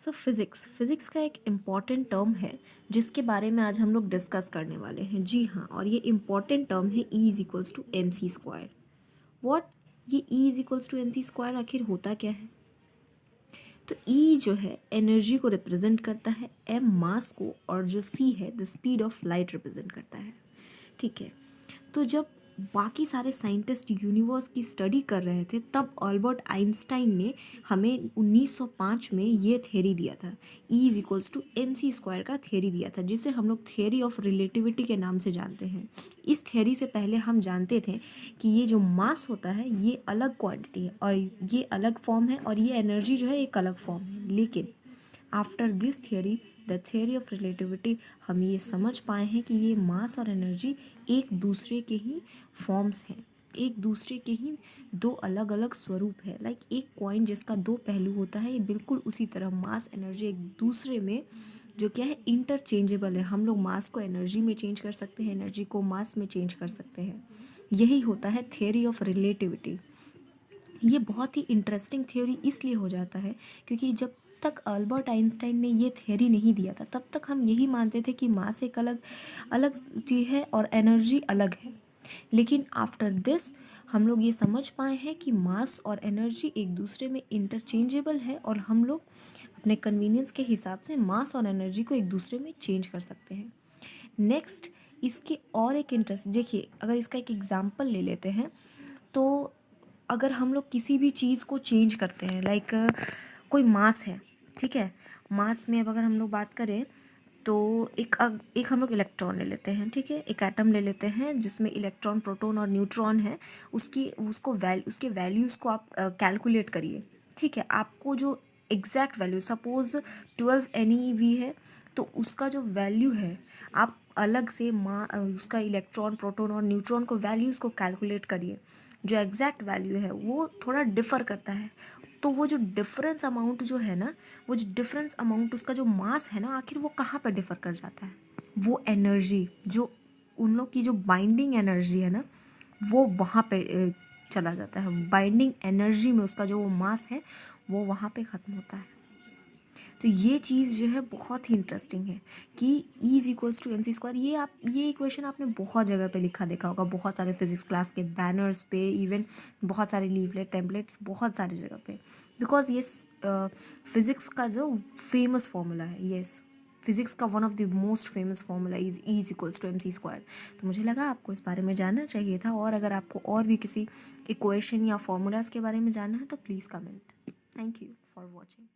Physics का एक important term है जिसके बारे में आज हम लोग डिस्कस करने वाले हैं। जी हाँ, और ये इम्पॉर्टेंट टर्म है E is equals to m c square. What, ये E is equals to m c square आखिर होता क्या है? तो E जो है एनर्जी को रिप्रेजेंट करता है, M मास को, और जो C है the speed of light represent करता है। ठीक है, तो जब बाकी सारे साइंटिस्ट यूनिवर्स की स्टडी कर रहे थे तब अल्बर्ट आइंस्टाइन ने हमें 1905 में ये थ्योरी दिया था, E is equals to m c square का थ्योरी दिया था, जिसे हम लोग थ्योरी ऑफ रिलेटिविटी के नाम से जानते हैं। इस थ्योरी से पहले हम जानते थे कि ये जो मास होता है ये अलग क्वांटिटी है और ये अलग फॉर्म है, और ये एनर्जी जो है एक अलग फॉर्म है। लेकिन after this theory, the theory of relativity, हम ये समझ पाए हैं कि ये मास और एनर्जी एक दूसरे के ही फॉर्म्स हैं, एक दूसरे के ही दो अलग अलग स्वरूप है। लाइक एक कॉइन जिसका दो पहलू होता है, ये बिल्कुल उसी तरह मास एनर्जी एक दूसरे में जो क्या है इंटरचेंजेबल है। हम लोग मास को एनर्जी में चेंज कर सकते हैं, एनर्जी को मास में चेंज कर सकते हैं। यही होता है थियोरी ऑफ रिलेटिविटी। ये बहुत ही इंटरेस्टिंग थ्योरी इसलिए हो जाता है क्योंकि जब तक अल्बर्ट आइंस्टाइन ने ये थ्योरी नहीं दिया था तब तक हम यही मानते थे कि मास एक अलग अलग चीज़ है और एनर्जी अलग है। लेकिन आफ्टर दिस हम लोग ये समझ पाए हैं कि मास और एनर्जी एक दूसरे में इंटरचेंजेबल है, और हम लोग अपने कन्वीनियंस के हिसाब से मास और एनर्जी को एक दूसरे में चेंज कर सकते हैं। नेक्स्ट, इसके और एक इंटरेस्ट देखिए, अगर इसका एक एग्जांपल ले लेते हैं तो अगर हम लोग किसी भी चीज़ को चेंज करते हैं, लाइक कोई मास है, ठीक है, मास में अब अगर हम लोग बात करें तो एक हम लोग इलेक्ट्रॉन ले लेते हैं, ठीक है, एक एटम ले लेते हैं जिसमें इलेक्ट्रॉन, प्रोटॉन और न्यूट्रॉन है। उसके वैल्यूज़ को आप कैलकुलेट करिए, ठीक है। आपको जो एग्जैक्ट वैल्यू, सपोज 12 NeV है, तो उसका जो वैल्यू है आप अलग से उसका इलेक्ट्रॉन, प्रोटॉन और न्यूट्रॉन को वैल्यूज़ को कैलकुलेट करिए। जो एग्जैक्ट वैल्यू है वो थोड़ा डिफ़र करता है, तो वो जो डिफरेंस अमाउंट जो है ना, वो जो डिफरेंस अमाउंट उसका जो मास है ना, आखिर वो कहाँ पर डिफ़र कर जाता है? वो एनर्जी जो उन लोग की जो बाइंडिंग एनर्जी है ना, वो वहाँ पे चला जाता है। बाइंडिंग एनर्जी में उसका जो वो मास है वो वहाँ पे ख़त्म होता है। तो ये चीज़ जो है बहुत ही इंटरेस्टिंग है कि E is equals to m c square. ये इक्वेशन आपने बहुत जगह पे लिखा देखा होगा, बहुत सारे फिजिक्स क्लास के बैनर्स पे, इवन बहुत सारे लीवलेट, टेम्पलेट्स, बहुत सारी जगह पे। बिकॉज ये फिज़िक्स का जो फेमस फार्मूला है, येस, फिज़िक्स का one of the most famous formula is E is equals to m c square. तो मुझे लगा आपको इस बारे में जानना चाहिए था, और अगर आपको और भी किसी इक्वेशन या फार्मूलाज के बारे में जानना है तो please comment. Thank you for watching.